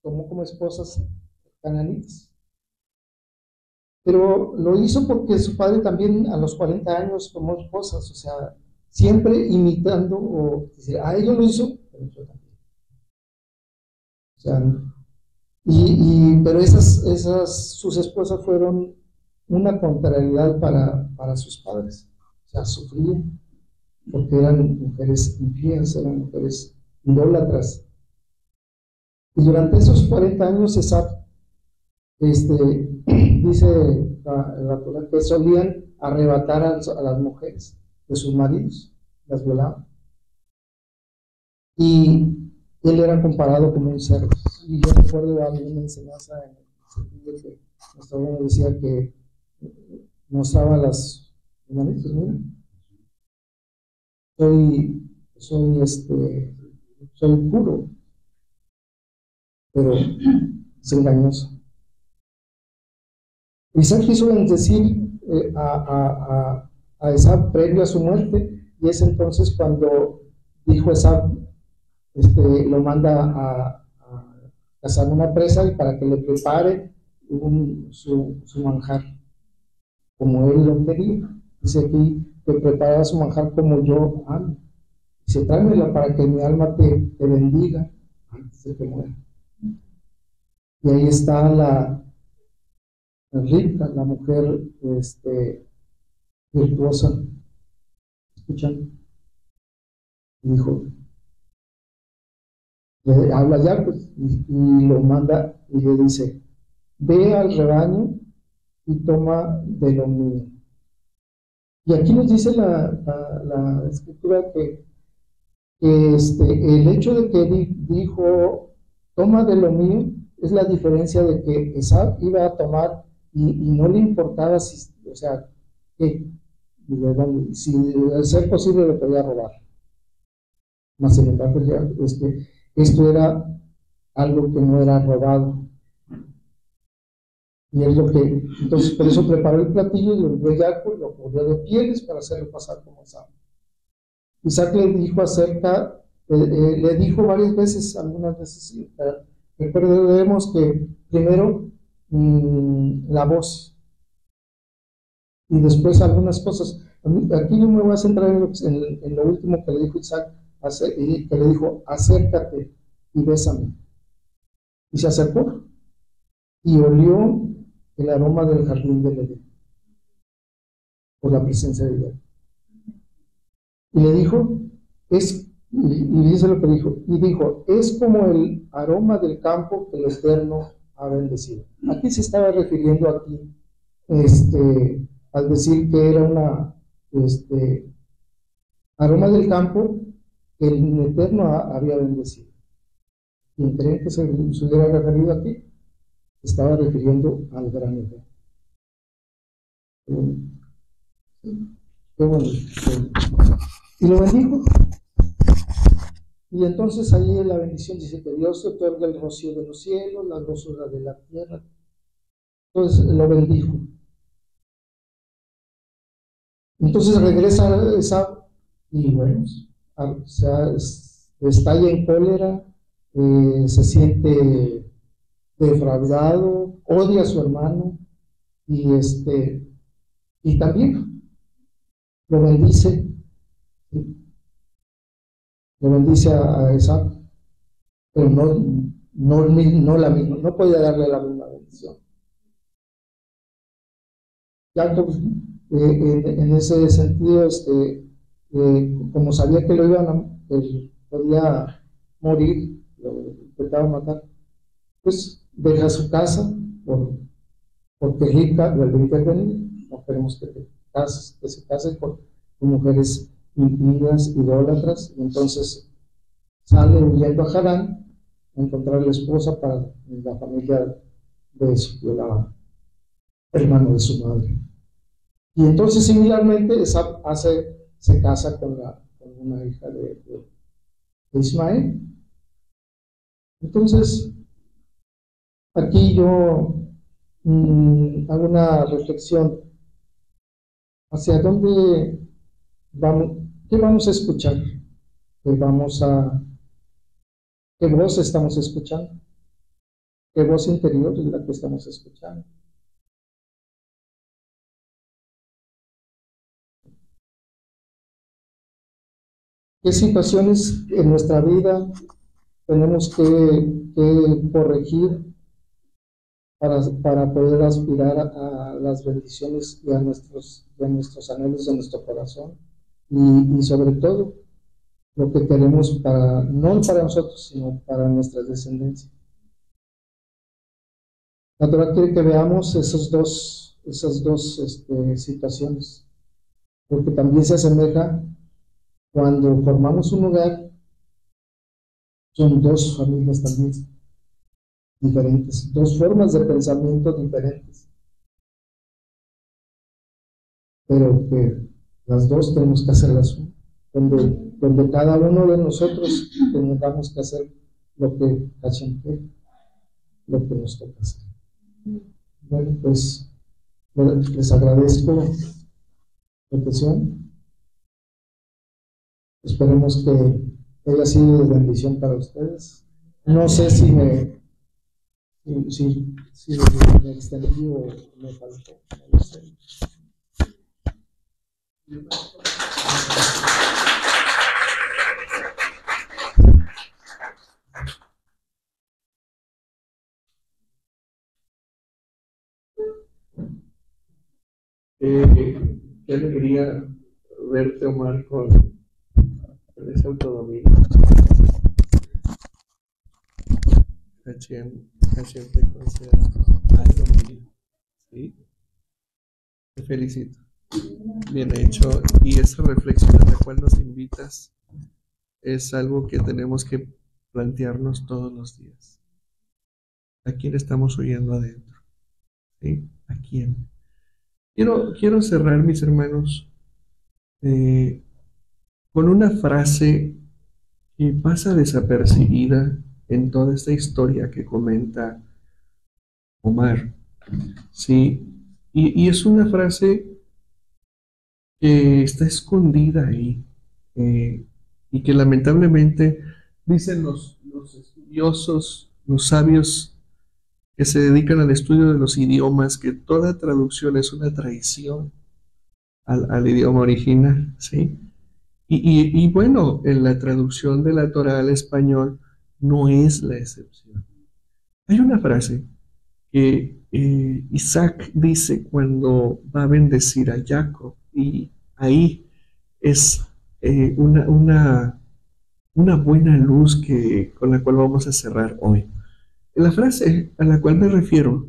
tomó como esposas cananitas. Pero lo hizo porque su padre también a los 40 años tomó esposas, o sea, siempre imitando, o decir, ellos lo hizo, pero yo también. O sea, pero sus esposas fueron una contrariedad para sus padres. O sea, sufrían, porque eran mujeres infieles, eran mujeres idólatras. Y durante esos 40 años, dice la Torah que solían arrebatar a las mujeres de sus maridos, las violaban. Y él era comparado como un cerdo. Y yo recuerdo alguna enseñanza en el sentido que nuestro abuelo decía que mostraba las manitos, mira, soy puro, pero es engañoso. Isaac quiso bendecir a Esab previo a su muerte, y es entonces cuando dijo Esab, lo manda a cazar una presa y para que le prepare su manjar, como él lo quería. Dice aquí que preparaba su manjar como yo amo. Dice, tráemela para que mi alma te bendiga antes de que muera. Y ahí está la Rivka, la mujer virtuosa, escuchando. Dijo, le habla ya, pues, y lo manda y le dice, ve al rebaño y toma de lo mío. Y aquí nos dice la escritura que el hecho de que dijo, toma de lo mío, es la diferencia de que Esab iba a tomar y no le importaba si, o sea, que si al ser posible le podía robar. Mas sin embargo, ya, esto era algo que no era robado. Y es lo que, entonces por eso preparó el platillo y lo envió a Jacob y lo cubrió de pieles para hacerlo pasar como Esab. Isaac le dijo le dijo varias veces, algunas veces, recordemos que primero la voz y después algunas cosas. Aquí yo me voy a centrar en lo último que le dijo Isaac, que le dijo, acércate y bésame. Y se acercó y olió el aroma del jardín del Edén por la presencia de Dios. Y le dijo, y dice lo que dijo, y dijo, es como el aroma del campo que el Eterno ha bendecido. Aquí se estaba refiriendo aquí, al decir que era aroma del campo que el Eterno había bendecido. ¿Quién cree que se hubiera referido aquí? Se estaba refiriendo al gran Edén. Qué bonito. Y lo bendijo. Y entonces ahí en la bendición dice que Dios te otorga el rocío de los cielos, la grosura de la tierra. Entonces lo bendijo. Entonces regresa Esab y bueno, o sea, estalla en cólera, se siente defraudado, odia a su hermano y también lo bendice. Lo bendice a Esab, pero no la misma, no podía darle la misma bendición. Jacob, en ese sentido, como sabía que podía morir, lo intentaba matar, pues deja su casa porque rica vuelve a intervenir. No queremos que se case con mujeres impías, idólatras, y entonces sale huyendo a Harán a encontrar la esposa para la familia de la hermano de su madre. Y entonces similarmente se casa con una hija de Ismael. Entonces aquí yo hago una reflexión. ¿Hacia dónde vamos? ¿Qué vamos a escuchar? ¿Qué voz estamos escuchando? ¿Qué voz interior es la que estamos escuchando? ¿Qué situaciones en nuestra vida tenemos que corregir para poder aspirar a las bendiciones y a nuestros anhelos de nuestro corazón? Y sobre todo, lo que queremos no para nosotros, sino para nuestra descendencia. La Torah quiere que veamos esas dos situaciones, porque también se asemeja cuando formamos un hogar, son dos familias también diferentes, dos formas de pensamiento diferentes, pero que las dos tenemos que hacerlas donde cada uno de nosotros tengamos que hacer lo que nos toca hacer. Bueno, pues les agradezco la atención. Esperemos que haya sido de bendición para ustedes. No sé si me extendí o me faltó. No sé. Qué alegría verte, Omar, con ese autodominio. Hashem te conceda algo mío. ¿Sí? Te felicito. Bien hecho. Y esa reflexión a la cual nos invitas es algo que tenemos que plantearnos todos los días. ¿A quién estamos oyendo adentro? ¿Sí? ¿A quién? Quiero cerrar, mis hermanos, con una frase que pasa desapercibida en toda esta historia que comenta Omar. ¿Sí? Y es una frase que está escondida ahí, y que lamentablemente dicen los estudiosos, los sabios que se dedican al estudio de los idiomas, que toda traducción es una traición al idioma original, ¿sí? Y bueno, en la traducción de la Torá al español no es la excepción. Hay una frase que Isaac dice cuando va a bendecir a Jacob, y ahí es una buena luz con la cual vamos a cerrar hoy. La frase a la cual me refiero,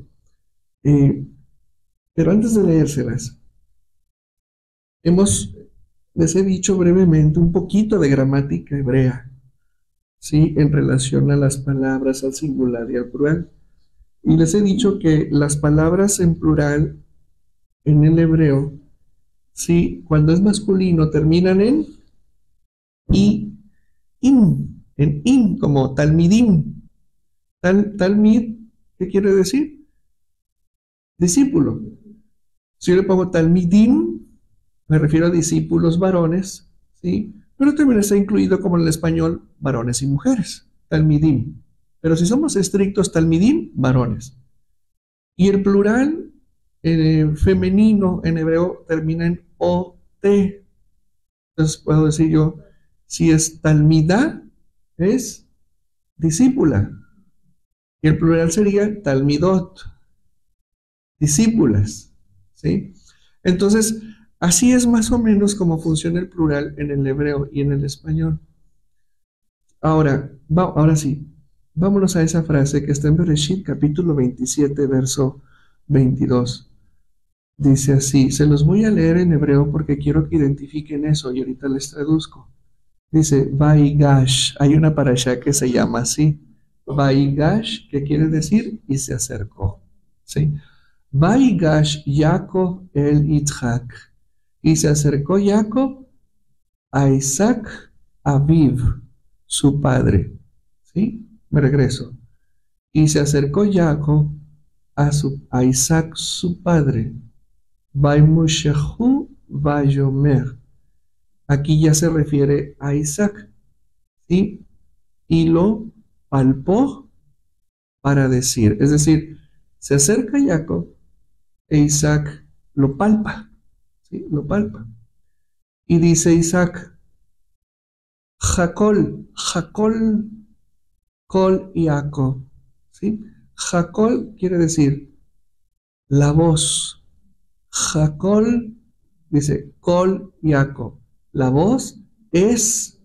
pero antes de leérselas, les he dicho brevemente un poquito de gramática hebrea, ¿sí? En relación a las palabras, al singular y al plural. Y les he dicho que las palabras en plural en el hebreo, ¿sí? Cuando es masculino terminan en i, en in, como talmidim. Talmid, ¿qué quiere decir? Discípulo. Si yo le pongo talmidim, me refiero a discípulos varones, ¿sí? Pero también está incluido, como en el español, varones y mujeres, talmidim. Pero si somos estrictos, talmidim, varones. Y el plural femenino en hebreo termina en ot. Entonces puedo decir yo, si es talmidá, es discípula. Y el plural sería talmidot, discípulas, ¿sí? Entonces, así es más o menos como funciona el plural en el hebreo y en el español. Ahora sí, vámonos a esa frase que está en Bereshit, capítulo 27, verso 22. Dice así, se los voy a leer en hebreo porque quiero que identifiquen eso y ahorita les traduzco. Dice, Vaigash, hay una parashá que se llama así, Vaigash, que quiere decir, y se acercó, ¿sí? Vaigash Jacob el Yitzhak, y se acercó Jacob a Isaac Aviv, su padre, ¿sí? Me regreso. Y se acercó Jacob a Isaac su padre. Vaimoshehu vayomer. Aquí ya se refiere a Isaac, ¿sí? Y lo palpó para decir, es decir, se acerca Jacob e Isaac lo palpa, ¿sí? Lo palpa. Y dice Isaac, Jacol, Col y Jacob, ¿sí? Jacol quiere decir la voz. Jacol dice Col y Jacob. La voz es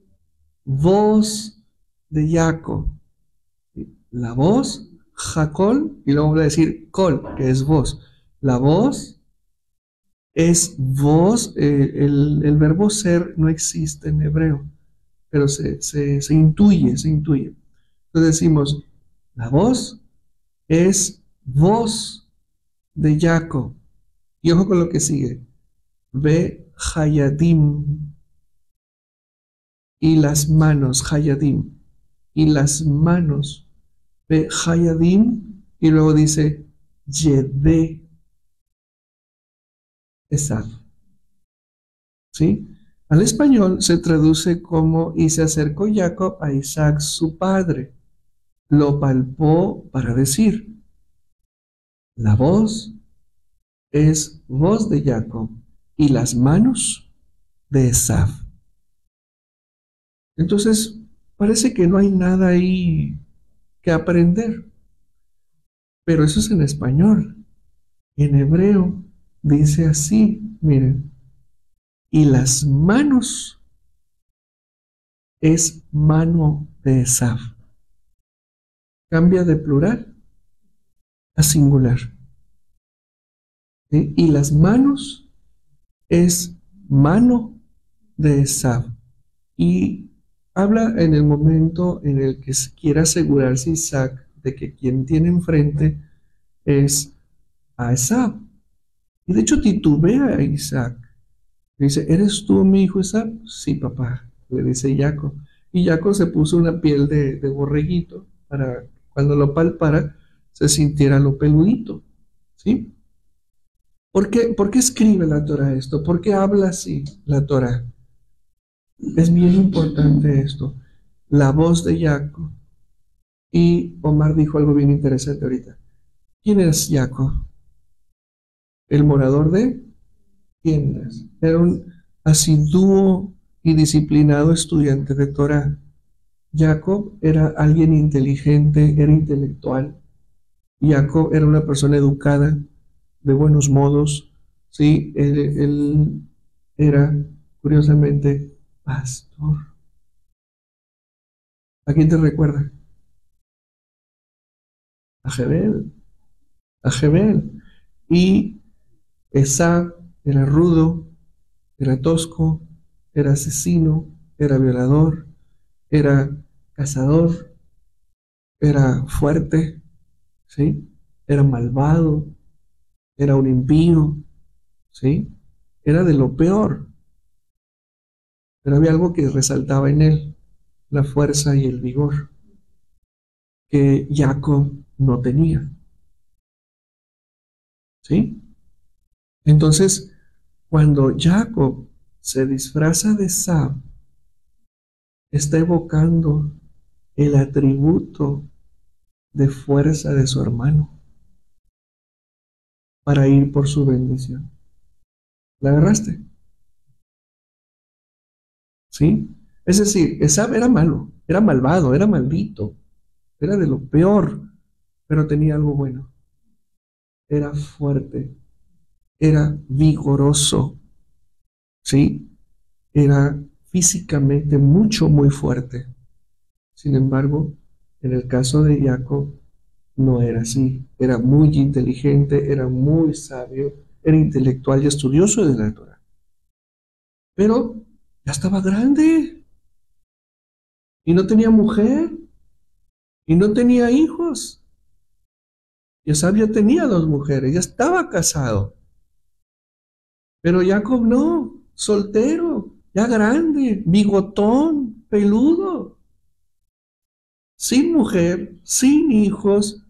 voz de Jacob. ¿Sí? La voz, Jacol, y luego voy a decir Col, que es voz. La voz es voz, el verbo ser no existe en hebreo, pero se intuye, se intuye. Entonces decimos, la voz es voz de Jacob. Y ojo con lo que sigue. Ve Hayadim y las manos, Hayadim y las manos. Ve Hayadim y luego dice Yedé Esaf. ¿Sí? Al español se traduce como y se acercó Jacob a Isaac su padre. Lo palpó para decir, la voz es voz de Jacob y las manos de Esaf. Entonces, parece que no hay nada ahí que aprender, pero eso es en español. En hebreo dice así, miren, y las manos es mano de Esaf. Cambia de plural a singular. ¿Sí? Y las manos es mano de Esaf. Y habla en el momento en el que se quiere asegurarse Isaac de que quien tiene enfrente es a Esaf. Y de hecho titubea a Isaac. Dice, ¿eres tú mi hijo Isaac? Sí, papá, le dice Jacob. Y Jacob se puso una piel de borreguito para cuando lo palpara se sintiera lo peludito. ¿Sí? ¿Por qué escribe la Torah esto? ¿Por qué habla así la Torah? Es bien importante esto. La voz de Jacob. Y Omar dijo algo bien interesante ahorita. ¿Quién es Jacob? El morador de tiendas. Era un asiduo y disciplinado estudiante de Torah. Jacob era alguien inteligente, era intelectual. Jacob era una persona educada, de buenos modos. Sí, él era, curiosamente, pastor. ¿A quién te recuerda? A Jebel. A Jebel. Y Esab era rudo, era tosco, era asesino, era violador, era cazador, era fuerte, ¿sí? Era malvado, era un impío, ¿sí? Era de lo peor. Pero había algo que resaltaba en él, la fuerza y el vigor, que Jacob no tenía, ¿sí? Entonces, cuando Jacob se disfraza de Esab, está evocando el atributo de fuerza de su hermano para ir por su bendición. ¿La agarraste? ¿Sí? Es decir, Esab era malo, era malvado, era maldito, era de lo peor, pero tenía algo bueno. Era fuerte, era vigoroso, ¿sí? Era físicamente muy fuerte. Sin embargo, en el caso de Jacob, no era así. Era muy inteligente, era muy sabio, era intelectual y estudioso de la Torah. Pero ya estaba grande y no tenía mujer y no tenía hijos. Esab ya tenía dos mujeres, ya estaba casado. Pero Jacob no, soltero, ya grande, bigotón, peludo, sin mujer, sin hijos,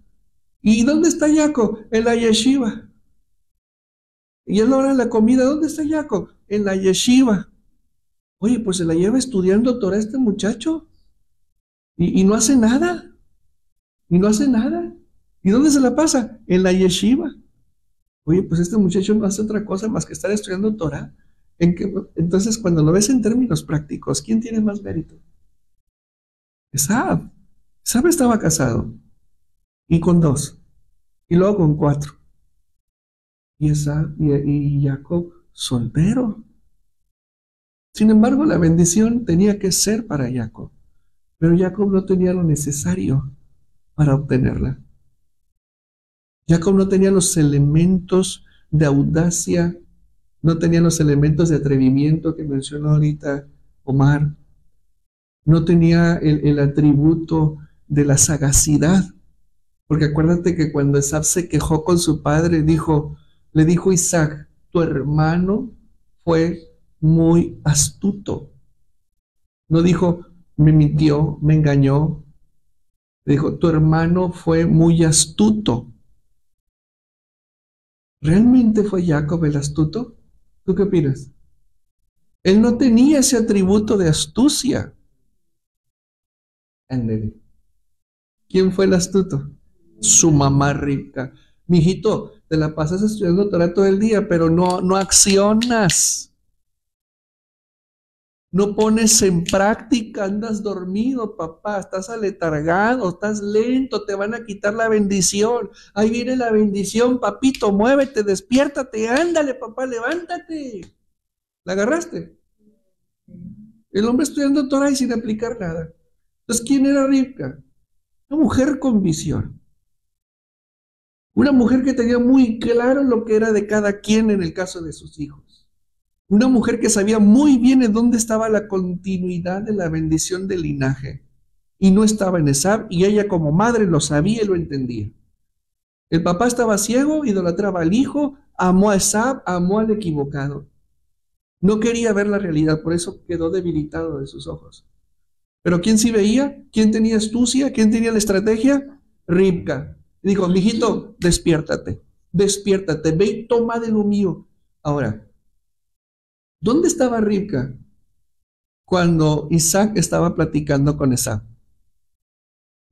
¿Y dónde está Jacob? En la yeshiva. Y es la hora de la comida. ¿Dónde está Jacob? En la yeshiva. Oye, pues se la lleva estudiando Torah este muchacho y no hace nada. Y no hace nada. ¿Y dónde se la pasa? En la yeshiva. Oye, pues este muchacho no hace otra cosa más que estar estudiando Torah. Entonces, cuando lo ves en términos prácticos, ¿quién tiene más mérito? Esab. Esab estaba casado y con 2 y luego con 4. Y Jacob soltero. Sin embargo, la bendición tenía que ser para Jacob, pero Jacob no tenía lo necesario para obtenerla. Jacob no tenía los elementos de audacia, no tenía los elementos de atrevimiento que mencionó ahorita Omar, no tenía el atributo de la sagacidad, porque acuérdate que cuando Esab se quejó con su padre, le dijo Isaac, tu hermano fue muy astuto. No dijo, me mintió, me engañó. Dijo, tu hermano fue muy astuto. ¿Realmente fue Jacob el astuto? ¿Tú qué opinas? Él no tenía ese atributo de astucia. Ándale. ¿Quién fue el astuto? Su mamá Ribca. Mijito, te la pasas estudiando Torah todo el día, pero no accionas. No pones en práctica, andas dormido, papá, estás aletargado, estás lento, te van a quitar la bendición. Ahí viene la bendición, papito, muévete, despiértate, ándale, papá, levántate. ¿La agarraste? El hombre estudiando Torah y sin aplicar nada. Entonces, ¿quién era Ribca? Una mujer con visión. Una mujer que tenía muy claro lo que era de cada quien en el caso de sus hijos. Una mujer que sabía muy bien en dónde estaba la continuidad de la bendición del linaje. Y no estaba en Esab, y ella como madre lo sabía y lo entendía. El papá estaba ciego, idolatraba al hijo, amó a Esab, amó al equivocado. No quería ver la realidad, por eso quedó debilitado de sus ojos. Pero ¿quién sí veía? ¿Quién tenía astucia? ¿Quién tenía la estrategia? Ribca. Dijo, mijito, despiértate, despiértate, ve y toma de lo mío. Ahora, ¿dónde estaba Ribca cuando Isaac estaba platicando con Esab?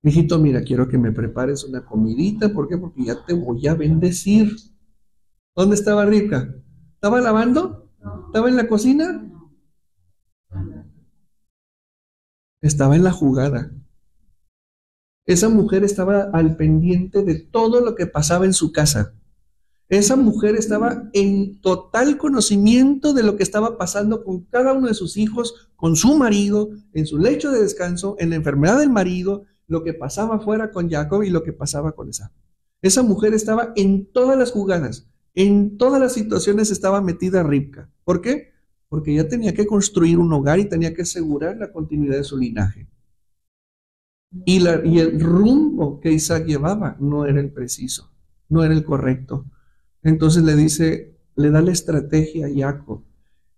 Mijito, mira, quiero que me prepares una comidita. ¿Por qué? Porque ya te voy a bendecir. ¿Dónde estaba Ribca? ¿Estaba lavando? ¿Estaba en la cocina? Estaba en la jugada. Esa mujer estaba al pendiente de todo lo que pasaba en su casa. Esa mujer estaba en total conocimiento de lo que estaba pasando con cada uno de sus hijos, con su marido, en su lecho de descanso, en la enfermedad del marido, lo que pasaba afuera con Jacob y lo que pasaba con Esab. Esa mujer estaba en todas las jugadas, en todas las situaciones estaba metida Ribca. ¿Por qué? Porque ya tenía que construir un hogar y tenía que asegurar la continuidad de su linaje. Y el rumbo que Isaac llevaba no era el preciso, no era el correcto. Entonces le da la estrategia a Jacob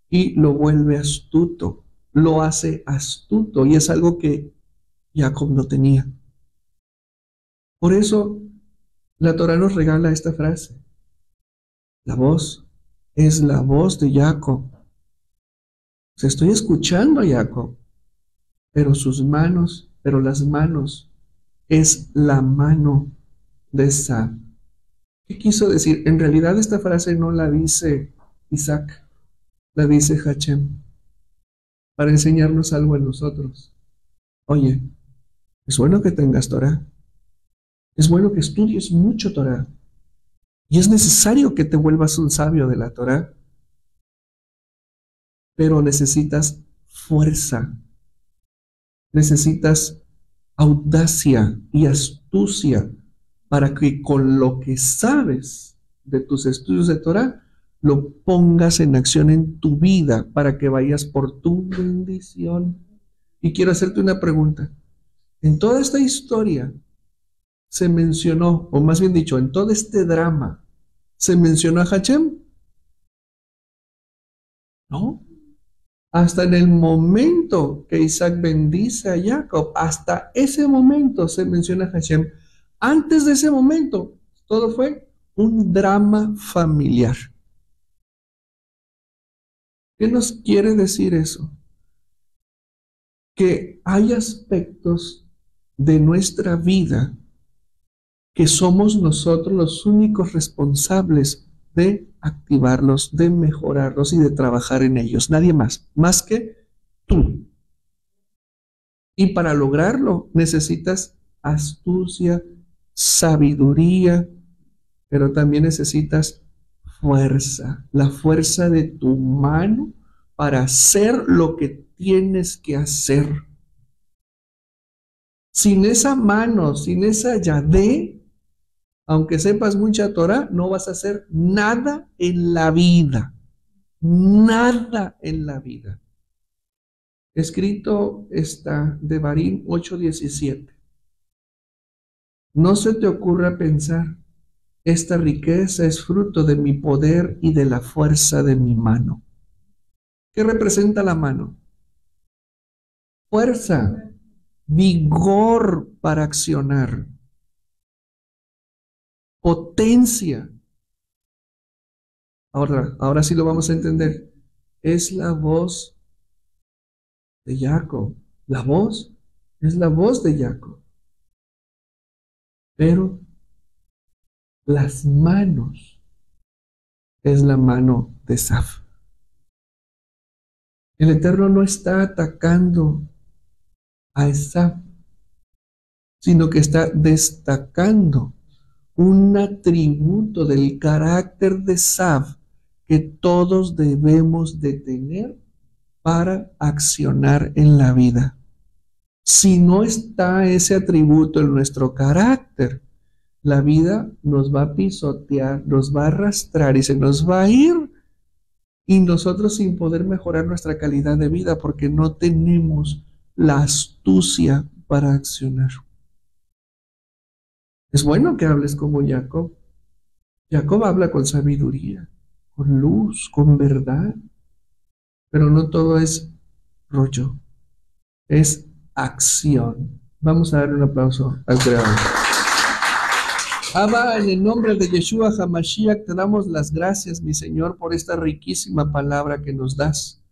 y lo vuelve astuto, lo hace astuto y es algo que Jacob no tenía. Por eso la Torah nos regala esta frase. La voz es la voz de Jacob. O sea, estoy escuchando a Jacob, pero las manos es la mano de Esab. ¿Qué quiso decir? En realidad esta frase no la dice Isaac, la dice Hachem, para enseñarnos algo a nosotros. Oye, es bueno que tengas Torah, es bueno que estudies mucho Torah, y es necesario que te vuelvas un sabio de la Torah, pero necesitas fuerza, necesitas audacia y astucia para que con lo que sabes de tus estudios de Torah lo pongas en acción en tu vida para que vayas por tu bendición. Y quiero hacerte una pregunta. En toda esta historia se mencionó, o más bien dicho, en todo este drama, ¿se mencionó a Hachem? No. Hasta en el momento que Isaac bendice a Jacob, hasta ese momento se menciona a Hashem. Antes de ese momento, todo fue un drama familiar. ¿Qué nos quiere decir eso? Que hay aspectos de nuestra vida que somos nosotros los únicos responsables de activarlos, de mejorarlos y de trabajar en ellos. Nadie más que tú. Y para lograrlo necesitas astucia, sabiduría, pero también necesitas fuerza, la fuerza de tu mano para hacer lo que tienes que hacer. Sin esa mano, sin esa yadé, aunque sepas mucha Torah, no vas a hacer nada en la vida. Nada en la vida. Escrito está Devarim 8:17. No se te ocurra pensar, esta riqueza es fruto de mi poder y de la fuerza de mi mano. ¿Qué representa la mano? Fuerza, vigor para accionar, potencia. Ahora sí lo vamos a entender. Es la voz de Jacob. La voz es la voz de Jacob. Pero las manos es la mano de Esaf. El Eterno no está atacando a Esaf, sino que está destacando un atributo del carácter de Esaf que todos debemos de tener para accionar en la vida. Si no está ese atributo en nuestro carácter, la vida nos va a pisotear, nos va a arrastrar y se nos va a ir, y nosotros sin poder mejorar nuestra calidad de vida porque no tenemos la astucia para accionar. Es bueno que hables como Jacob. Jacob habla con sabiduría, con luz, con verdad, pero no todo es rollo, es acción. Vamos a dar un aplauso al Creador. Abba, en el nombre de Yeshua HaMashiach te damos las gracias, mi Señor, por esta riquísima palabra que nos das.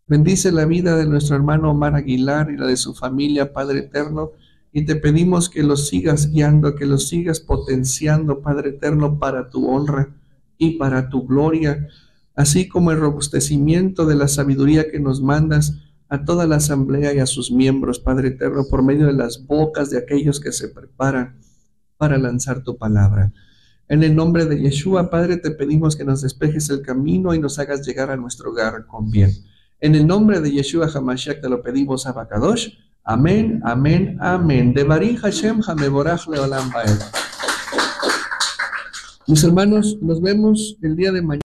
Bendice la vida de nuestro hermano Omar Aguilar y la de su familia, Padre Eterno, y te pedimos que los sigas guiando, que los sigas potenciando, Padre Eterno, para tu honra y para tu gloria, así como el robustecimiento de la sabiduría que nos mandas a toda la asamblea y a sus miembros, Padre Eterno, por medio de las bocas de aquellos que se preparan para lanzar tu palabra. En el nombre de Yeshua, Padre, te pedimos que nos despejes el camino y nos hagas llegar a nuestro hogar con bien. En el nombre de Yeshua HaMashiach te lo pedimos, Abacadosh. Amén, amén, amén. Devarim Hashem Hameborach Leolam Baed. Mis hermanos, nos vemos el día de mañana.